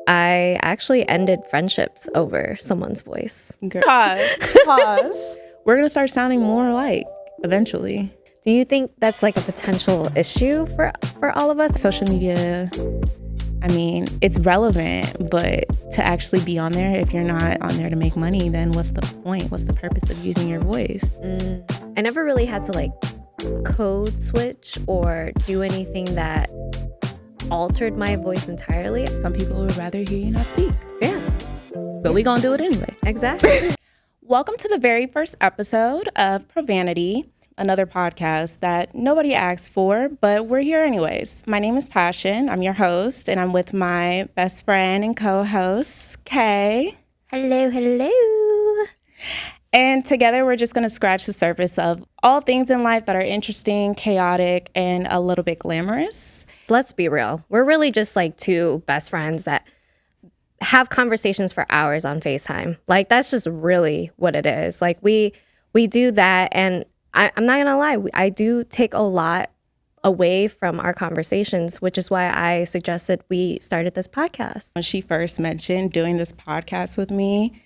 I actually ended friendships over someone's voice. Girl. Pause. We're going to start sounding more alike eventually. Do you think that's like a potential issue for all of us? Social media, I mean, it's relevant, but to actually be on there, if you're not on there to make money, then what's the point? What's the purpose of using your voice? I never really had to like code switch or do anything that altered my voice entirely. Some people would rather hear you not speak. Yeah. But we gonna do it anyway. Exactly. Welcome to the very first episode of Provanity, another podcast that nobody asked for, but we're here anyways. My name is Passion. I'm your host, and I'm with my best friend and co-host, Kay. Hello, hello. And together, we're just going to scratch the surface of all things in life that are interesting, chaotic, and a little bit glamorous. Let's be real. We're really just like two best friends that have conversations for hours on FaceTime. Like, that's just really what it is. Like, we do that, and I'm not going to lie. I do take a lot away from our conversations, which is why I suggested we started this podcast. When she first mentioned doing this podcast with me,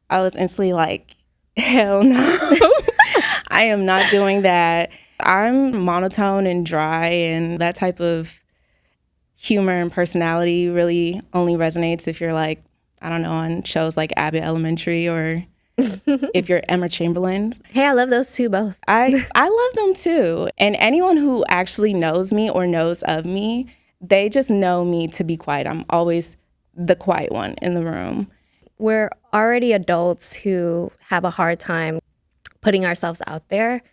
I was instantly like, hell no. I am not doing that. I'm monotone and dry, and that type of humor and personality really only resonates if you're like, I don't know, on shows like Abbott Elementary or if you're Emma Chamberlain. Hey, I love those two both. I love them too. And anyone who actually knows me or knows of me, they just know me to be quiet. I'm always the quiet one in the room. We're already adults who have a hard time putting ourselves out there.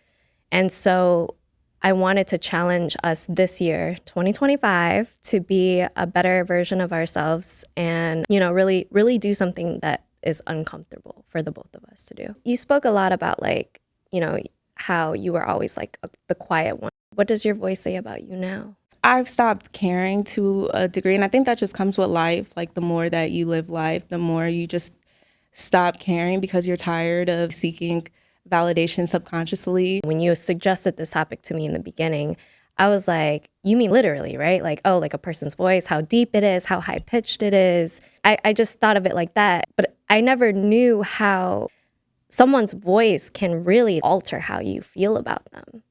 And so I wanted to challenge us this year, 2025, to be a better version of ourselves and, you know, really, really do something that is uncomfortable for the both of us to do. You spoke a lot about like, you know, how you were always like the quiet one. What does your voice say about you now? I've stopped caring to a degree, and I think that just comes with life. Like, the more that you live life, the more you just stop caring because you're tired of seeking validation subconsciously. When you suggested this topic to me in the beginning, I was like, you mean literally, right? Like, oh, like a person's voice, how deep it is, how high pitched it is. I just thought of it like that, but I never knew how someone's voice can really alter how you feel about them,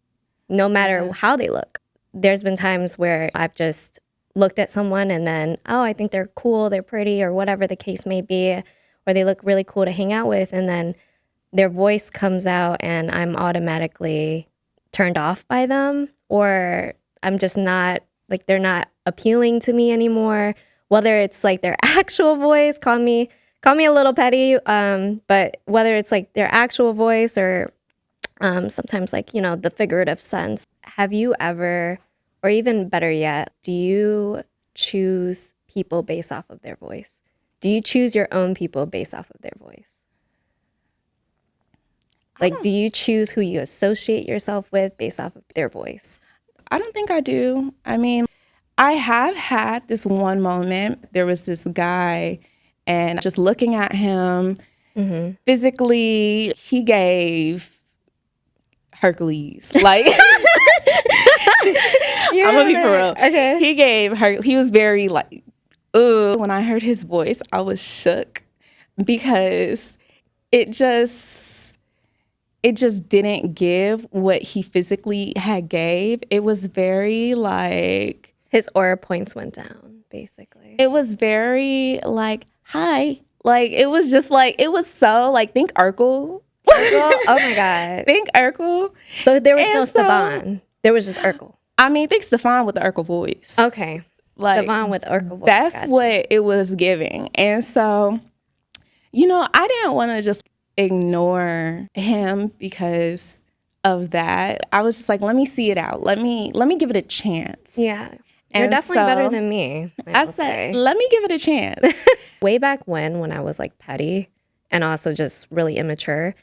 no matter how they look. There's been times where I've just looked at someone and then, oh, I think they're cool, they're pretty, or whatever the case may be, or they look really cool to hang out with. And then their voice comes out and I'm automatically turned off by them, or I'm just not, like, they're not appealing to me anymore. Whether it's like their actual voice, call me a little petty, but whether it's like their actual voice or sometimes like, you know, the figurative sense. Have you ever, or even better yet, do you choose people based off of their voice? Do you choose your own people based off of their voice? Like, do you choose who you associate yourself with based off of their voice? I don't think I do. I mean, I have had this one moment. There was this guy, and just looking at him physically, he gave Hercules. Like, I'm gonna be for real. Okay. He was very like, ugh. When I heard his voice, I was shook because it just didn't give what he physically had gave. It was very like, his aura points went down, basically. it was very like, hi. Like, it was just like, it was so like, think Urkel. Urkel? Oh my God. Think Urkel. So there was And no so- Stefan. There was just Urkel. I mean, think Stefan with the Urkel voice. Okay. Like, Stefan with Urkel voice. that's Gotcha. what it was giving. And so, you know, I didn't want to just ignore him because of that. I was just like, let me see it out. Let me give it a chance. Yeah. You're And definitely so better than me. I will said, say. let me give it a chance. Way back when I was like petty and also just really immature,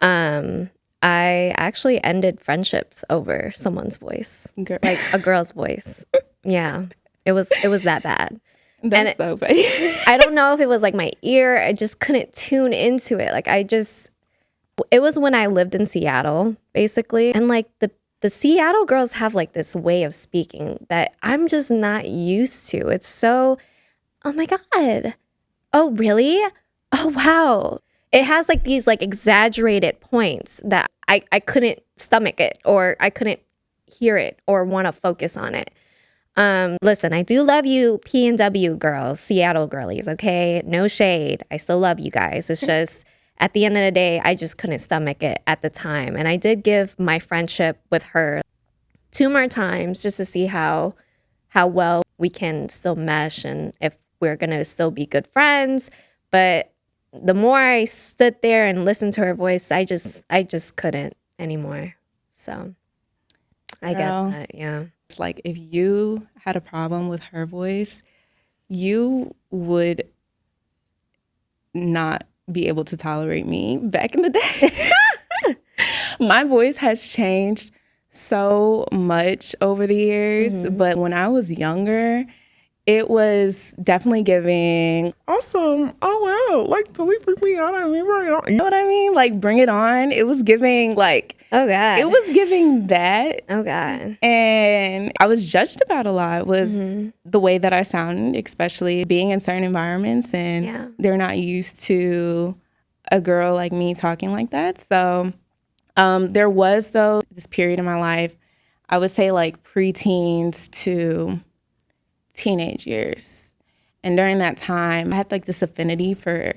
I actually ended friendships over someone's voice, Girl. like a girl's voice. Yeah, it was that bad. That's so funny. I don't know if it was like my ear. I just couldn't tune into it. Like, it was when I lived in Seattle, basically. And like the Seattle girls have like this way of speaking that I'm just not used to. It's so Oh my God. Oh, really? Oh, wow. It has like these like exaggerated points that I couldn't stomach it, or I couldn't hear it or want to focus on it. Listen, I do love you, P&W girls, Seattle girlies, okay? No shade. I still love you guys. It's just at the end of the day, I just couldn't stomach it at the time. And I did give my friendship with her 2 more times just to see how well we can still mesh and if we're going to still be good friends. But the more I stood there and listened to her voice, I just couldn't anymore. So I get that, yeah. It's like if you had a problem with her voice, you would not be able to tolerate me back in the day. My voice has changed so much over the years, but when I was younger, it was definitely giving awesome. Oh wow, like totally freak me out. I mean, right on. You know what I mean? Like bring it on. It was giving like, oh God, it was giving that. Oh God. And I was judged about a lot was the way that I sounded, especially being in certain environments, and they're not used to a girl like me talking like that. So there was though this period in my life, I would say like preteens to teenage years. And during that time, I had like this affinity for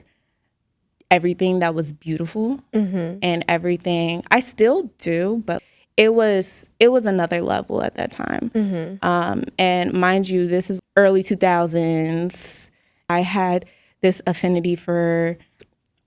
everything that was beautiful and everything. I still do, but it was another level at that time. And mind you, this is early 2000s. I had this affinity for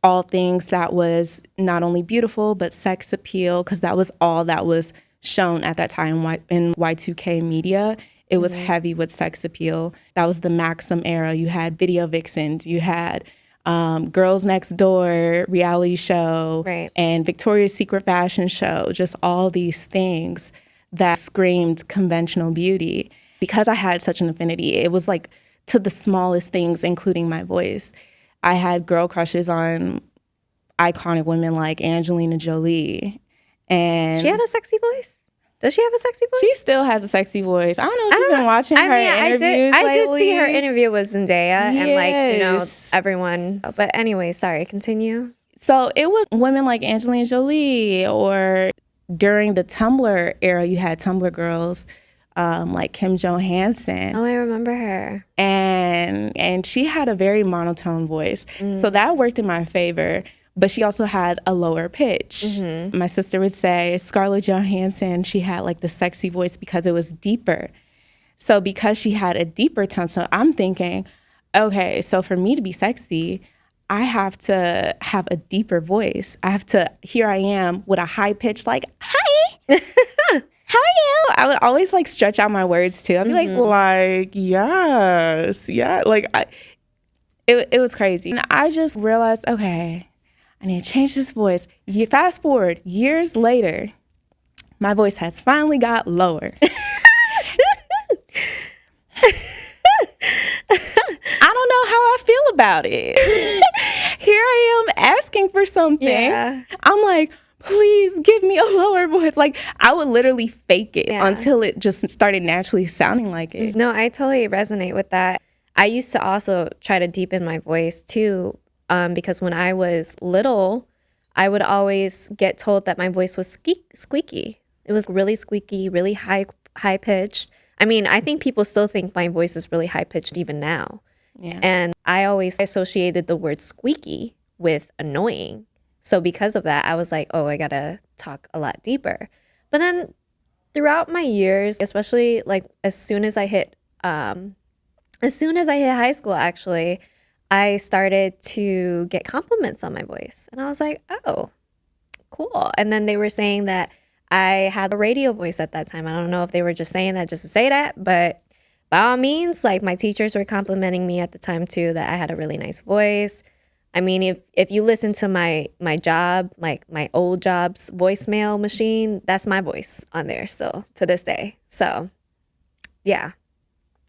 all things that was not only beautiful, but sex appeal, because that was all that was shown at that time in Y2K media. It was heavy with sex appeal. That was the Maxim era. You had video vixens. You had Girls Next Door reality show, and Victoria's Secret fashion show. Just all these things that screamed conventional beauty. Because I had such an affinity, it was like to the smallest things, including my voice. I had girl crushes on iconic women like Angelina Jolie. And she had a sexy voice? Does she have a sexy voice? She still has a sexy voice. I don't know if you've been watching her interviews I lately. did see her interview with Zendaya and like, you know, everyone. But anyway, sorry, continue. So it was women like Angelina Jolie, or during the Tumblr era, you had Tumblr girls like Kim Johansson. Oh, I remember her. And she had a very monotone voice. So that worked in my favor. But she also had a lower pitch. My sister would say Scarlett Johansson, she had like the sexy voice because it was deeper. So because she had a deeper tone, so I'm thinking, okay, so for me to be sexy, I have to have a deeper voice. I have to, here I am with a high pitch, like, hi, how are you? I would always like stretch out my words too. I'd be like, yes, yeah. Like, it was crazy. And I just realized, okay, I need to change this voice. You fast forward years later, my voice has finally got lower. I don't know how I feel about it. Here I am asking for something. Yeah. I'm like, please give me a lower voice. Like, I would literally fake it until it just started naturally sounding like it. No, I totally resonate with that. I used to also try to deepen my voice too. Because when I was little, I would always get told that my voice was squeaky. It was really squeaky, really high pitched. I mean, I think people still think my voice is really high pitched even now. Yeah. And I always associated the word squeaky with annoying. So because of that, I was like, oh, I gotta talk a lot deeper. But then throughout my years, especially like as soon as I hit high school, actually, I started to get compliments on my voice. And I was like, oh, cool. And then they were saying that I had a radio voice at that time. I don't know if they were just saying that just to say that, but by all means, like my teachers were complimenting me at the time too, that I had a really nice voice. I mean, if you listen to my job, like my old job's voicemail machine, that's my voice on there still to this day. So yeah.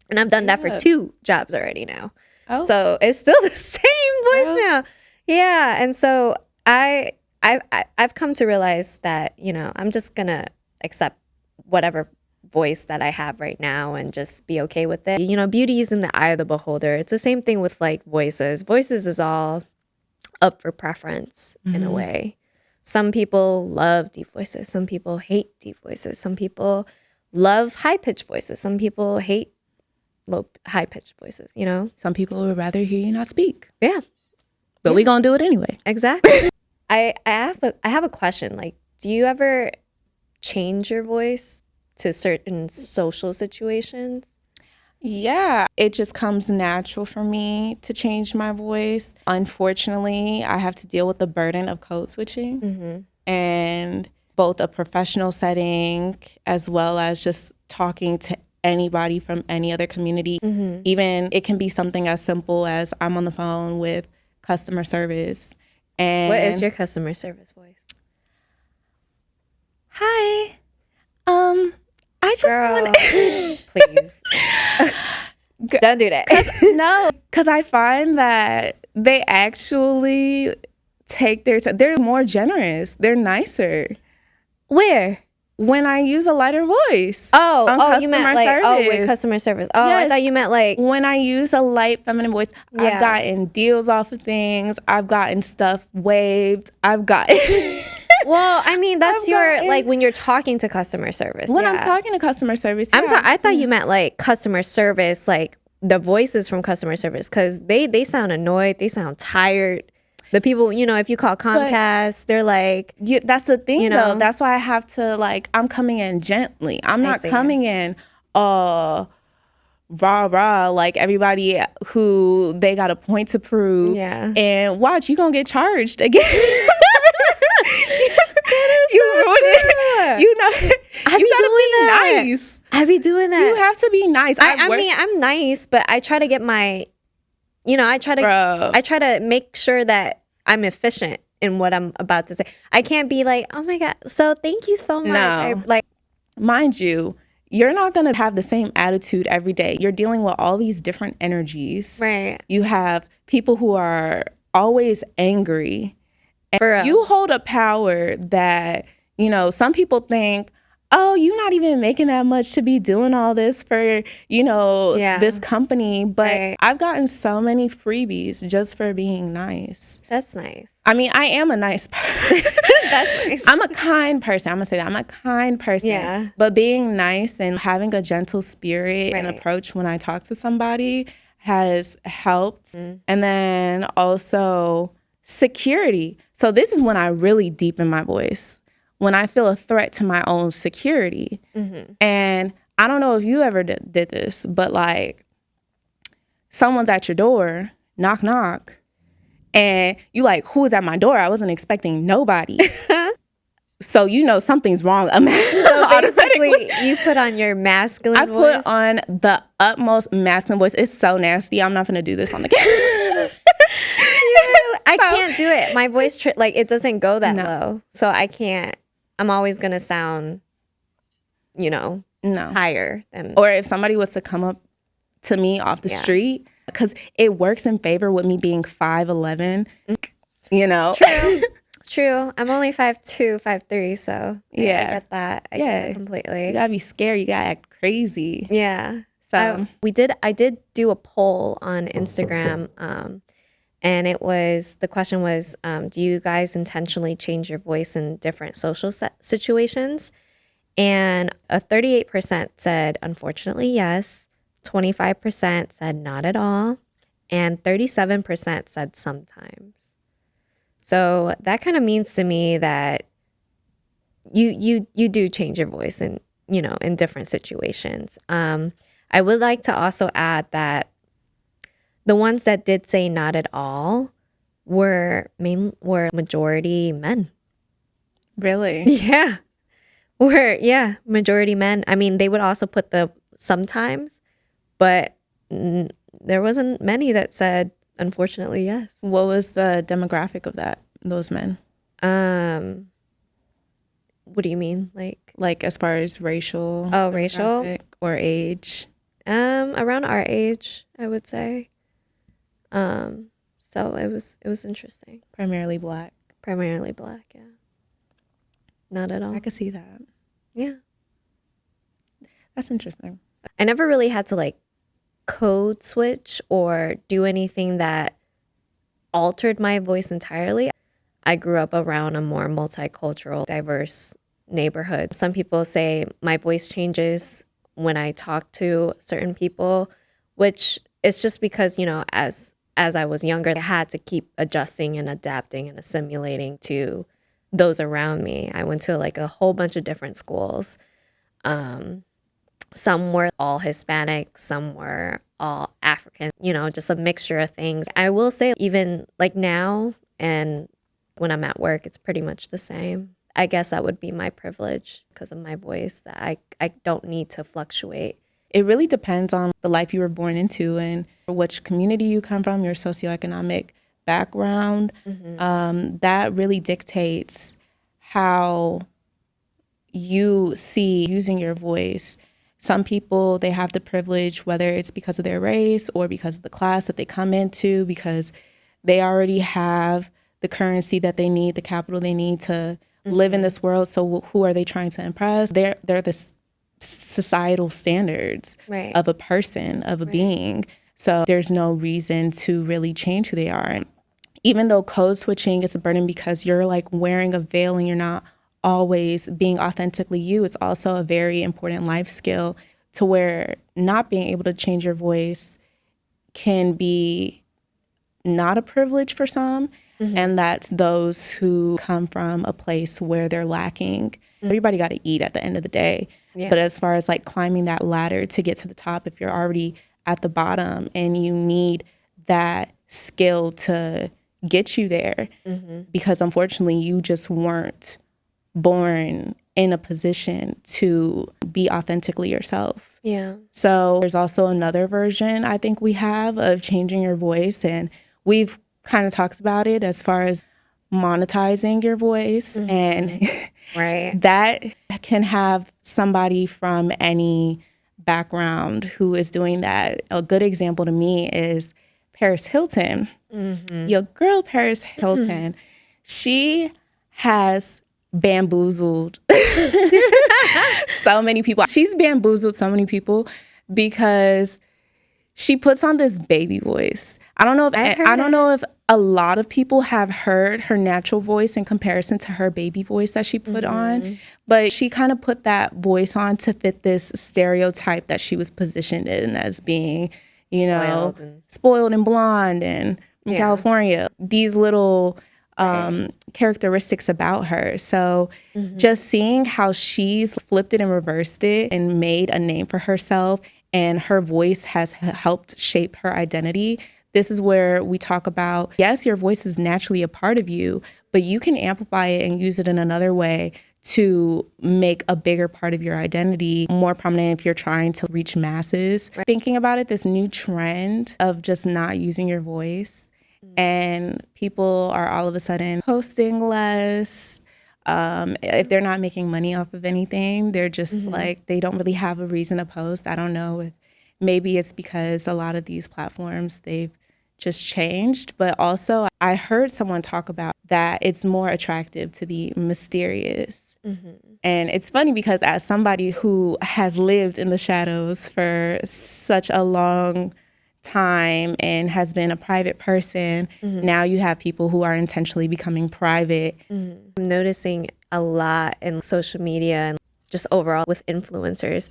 And I've done that for 2 jobs already now. Oh. So it's still the same voice now. Yeah. And so I've come to realize that, you know, I'm just going to accept whatever voice that I have right now and just be okay with it. You know, beauty is in the eye of the beholder. It's the same thing with like voices. Voices is all up for preference in a way. Some people love deep voices. Some people hate deep voices. Some people love high-pitched voices. Some people hate high-pitched voices, you know? Some people would rather hear you not speak. Yeah. But we gonna do it anyway. Exactly. I have a question. Like, do you ever change your voice to certain social situations? Yeah, it just comes natural for me to change my voice. Unfortunately, I have to deal with the burden of code switching and both a professional setting as well as just talking to anybody from any other community. Even it can be something as simple as I'm on the phone with customer service. And What is your customer service voice? Hi. I just want please. Don't do that. No, because I find that they actually take their time. They're more generous. They're nicer. Where? When I use a lighter voice. You meant like, with customer service. Oh, yes. I thought you meant like. When I use a light feminine voice, I've gotten deals off of things. I've gotten stuff waived. I've gotten. Well, I mean, that's like when you're talking to customer service. When I'm talking to customer service, I thought you meant like customer service, like the voices from customer service, because they sound annoyed. They sound tired. The people, you know, if you call Comcast, they're like... that's the thing, though. That's why I have to, like, I'm coming in gently. I'm not coming in rah, like everybody who they got a point to prove. Yeah. And watch, you gonna get charged again. You ruined it. You know, you gotta be nice. I be doing that. You have to be nice. I mean, I'm nice, but I try to get my... You know, I try to make sure that I'm efficient in what I'm about to say. I can't be like, oh my God, so thank you so much. No. Mind you, you're not going to have the same attitude every day. You're dealing with all these different energies. Right. You have people who are always angry. And you hold a power that, you know, some people think, oh, you're not even making that much to be doing all this for, you know, this company. But I've gotten so many freebies just for being nice. That's nice. I mean, I am a nice person. That's nice. I'm a kind person. I'm going to say that. I'm a kind person. Yeah. But being nice and having a gentle spirit and approach when I talk to somebody has helped. And then also security. So this is when I really deepen my voice. When I feel a threat to my own security. And I don't know if you ever did this, but like someone's at your door, knock, knock, and you like, who is at my door? I wasn't expecting nobody. So you know something's wrong. So basically, you put on your masculine voice? I put on the utmost masculine voice. It's so nasty. I'm not going to do this on the camera. I can't do it. My voice, it doesn't go that low. So I can't. I'm always going to sound, you know, higher than... Or if somebody was to come up to me off the street, because it works in favor with me being 5'11", you know? True. I'm only 5'2", 5'3", so I get that. I get it completely. You got to be scared. You got to act crazy. Yeah. So I did do a poll on Instagram, and the question was, do you guys intentionally change your voice in different social situations? And 38% said, unfortunately, yes. 25% said not at all. And 37% said sometimes. So that kind of means to me that you do change your voice in different situations. I would like to also add that the ones that did say not at all were majority men. Really? Yeah. Majority men. I mean, they would also put the sometimes, but there wasn't many that said, unfortunately, yes. What was the demographic of those men? What do you mean? Like as far as racial? Oh, racial? Or age? Around our age, I would say. So it was interesting. Primarily black, yeah. Not at all. I could see that. Yeah. That's interesting. I never really had to like code switch or do anything that altered my voice entirely. I grew up around a more multicultural, diverse neighborhood. Some people say my voice changes when I talk to certain people, which is just because, you know, as I was younger, I had to keep adjusting and adapting and assimilating to those around me. I went to like a whole bunch of different schools. Some were all Hispanic, some were all African, you know, just a mixture of things. I will say, even like now and when I'm at work, it's pretty much the same. I guess that would be my privilege because of my voice, that I don't need to fluctuate. It really depends on the life you were born into and which community you come from, your socioeconomic background. That really dictates how you see using your voice. Some people, they have the privilege, whether it's because of their race or because of the class that they come into, because they already have the currency that they need, the capital they need to live in this world. So who are they trying to impress? They're the societal standards of a person, of a being. So there's no reason to really change who they are. And even though code switching is a burden because you're like wearing a veil and you're not always being authentically you, it's also a very important life skill to where not being able to change your voice can be not a privilege for some. And that's those who come from a place where they're lacking. Everybody got to eat at the end of the day. But as far as like climbing that ladder to get to the top, if you're already at the bottom and you need that skill to get you there, because unfortunately you just weren't born in a position to be authentically yourself. So there's also another version I think we have of changing your voice, and we've kind of talked about it as far as monetizing your voice. And that can have somebody from any background who is doing that. A good example to me is Paris Hilton. Your girl Paris Hilton, she has bamboozled so many people. She's bamboozled so many people because she puts on this baby voice. I don't know if a lot of people have heard her natural voice in comparison to her baby voice that she put on, but she kind of put that voice on to fit this stereotype that she was positioned in as being, you know, spoiled and blonde and from California. These little characteristics about her. So just seeing how she's flipped it and reversed it and made a name for herself, and her voice has helped shape her identity. This is where we talk about, yes, your voice is naturally a part of you, but you can amplify it and use it in another way to make a bigger part of your identity more prominent if you're trying to reach masses. Thinking about it, this new trend of just not using your voice, and people are all of a sudden posting less. If they're not making money off of anything, they're just like, they don't really have a reason to post. I don't know if maybe it's because a lot of these platforms, they've just changed. But also I heard someone talk about that it's more attractive to be mysterious. And it's funny because as somebody who has lived in the shadows for such a long time and has been a private person, now you have people who are intentionally becoming private. I'm noticing a lot in social media and just overall with influencers,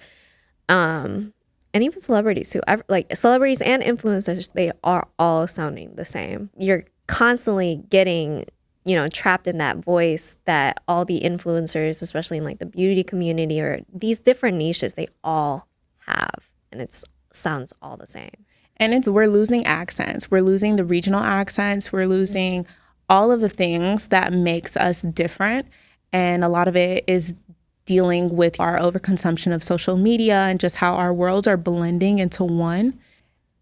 and even celebrities too. Like celebrities and influencers, they are all sounding the same. You're constantly getting, you know, trapped in that voice that all the influencers, especially in like the beauty community or these different niches, they all have, and it sounds all the same. And we're losing accents. We're losing the regional accents. We're losing all of the things that makes us different. And a lot of it is dealing with our overconsumption of social media and just how our worlds are blending into one.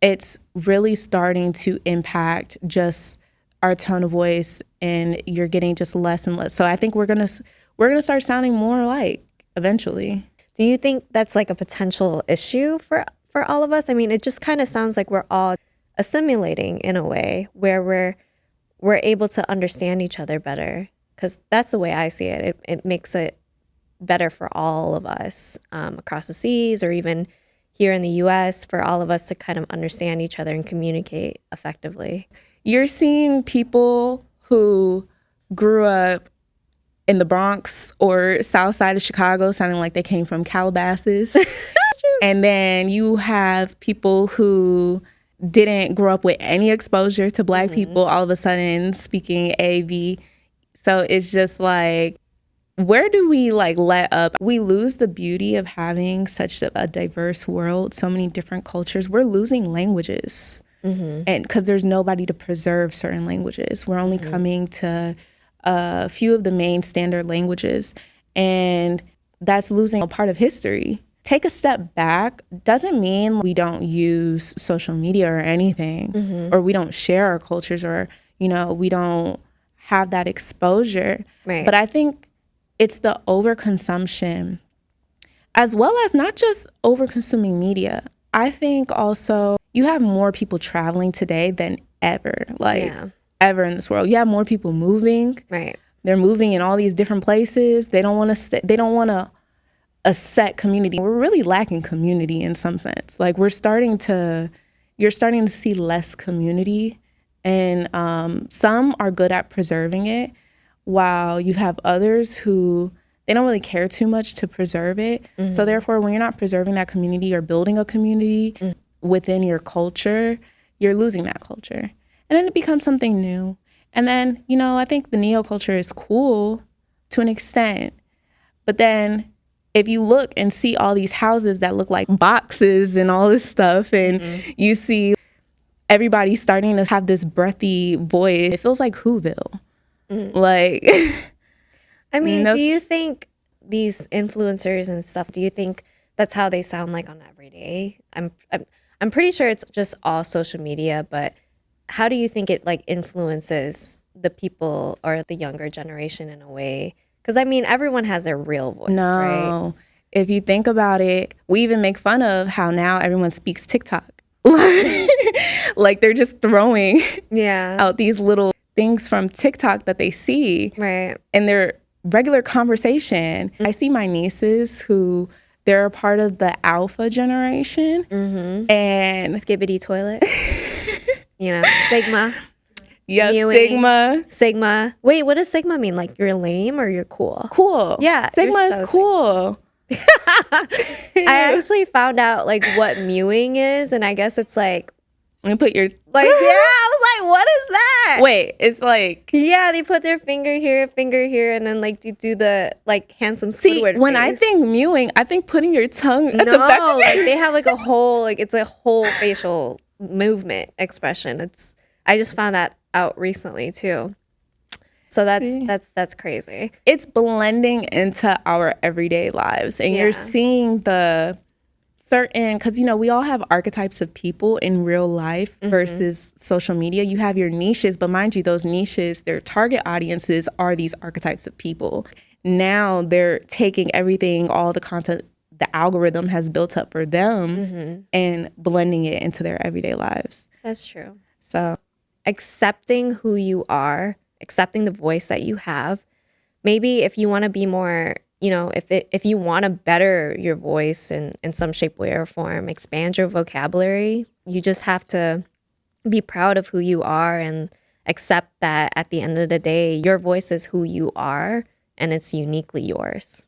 It's really starting to impact just our tone of voice, and you're getting just less and less. So I think we're gonna start sounding more alike eventually. Do you think that's like a potential issue for all of us? I mean, it just kind of sounds like we're all assimilating in a way where we're able to understand each other better, because that's the way I see it. It makes it better for all of us across the seas, or even here in the US, for all of us to kind of understand each other and communicate effectively. You're seeing people who grew up in the Bronx or South Side of Chicago sounding like they came from Calabasas. And then you have people who didn't grow up with any exposure to Black people all of a sudden speaking AV. So it's just like, where do we like let up? We lose the beauty of having such a diverse world, so many different cultures. We're losing languages. And because there's nobody to preserve certain languages. We're only coming to a few of the main standard languages, and that's losing a part of history. Take a step back doesn't mean we don't use social media or anything, or we don't share our cultures, or, you know, we don't have that exposure. Right. But I think it's the overconsumption, as well as not just overconsuming media. I think also you have more people traveling today than ever, ever in this world. You have more people moving. Right. They're moving in all these different places. They don't want to. They don't want a set community. We're really lacking community in some sense. Like you're starting to see less community, and some are good at preserving it, while you have others who they don't really care too much to preserve it. So therefore, when you're not preserving that community or building a community within your culture, you're losing that culture. And then it becomes something new. And then, you know, I think the neo-culture is cool to an extent. But then if you look and see all these houses that look like boxes and all this stuff, and you see everybody starting to have this breathy voice, it feels like Whoville. Like, I mean, do you think these influencers and stuff, do you think that's how they sound like on Everyday? I'm pretty sure it's just all social media, but how do you think it like influences the people or the younger generation in a way? Because I mean, everyone has their real voice, right? If you think about it, we even make fun of how now everyone speaks TikTok. Like they're just throwing out these little things from TikTok that they see, right? And their regular conversation. I see my nieces who they're a part of the alpha generation, and Skibbity toilet, you know, Sigma. Yes, Mewing. Sigma. Wait, what does Sigma mean? Like you're lame or you're cool? Cool. Yeah, Sigma is cool. I actually found out like what mewing is, and I guess it's like when you put your like I was like, what is that? Wait, it's like they put their finger here, and then like do the like handsome Squidward. When face. I think mewing, I think putting your tongue at the back of like they have like a whole it's a whole facial movement expression. I just found that out recently too. So that's crazy. It's blending into our everyday lives, and you're seeing the certain, because you know we all have archetypes of people in real life versus social media. You have your niches, but mind you, those niches, their target audiences are these archetypes of people. Now they're taking everything, all the content the algorithm has built up for them, and blending it into their everyday lives. That's true. So accepting who you are, accepting the voice that you have. Maybe if you want to be more, you know, if you want to better your voice in some shape, way, or form, expand your vocabulary, you just have to be proud of who you are and accept that at the end of the day, your voice is who you are and it's uniquely yours.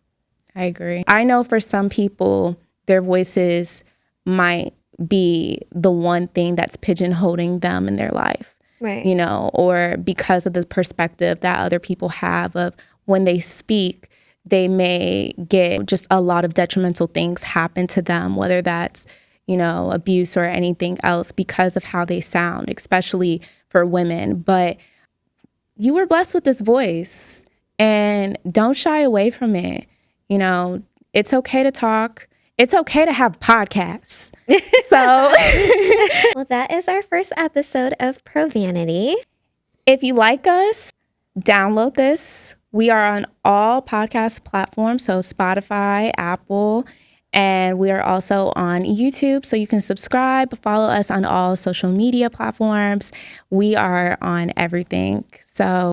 I agree. I know for some people, their voices might be the one thing that's pigeonholing them in their life. Right. You know, or because of the perspective that other people have of when they speak, they may get just a lot of detrimental things happen to them, whether that's, you know, abuse or anything else because of how they sound, especially for women. But you were blessed with this voice, and don't shy away from it. You know, it's okay to talk. It's okay to have podcasts. So, well, that is our first episode of Provanity. If you like us, download this. We are on all podcast platforms, so Spotify, Apple, and we are also on YouTube. So you can subscribe, follow us on all social media platforms. We are on everything. So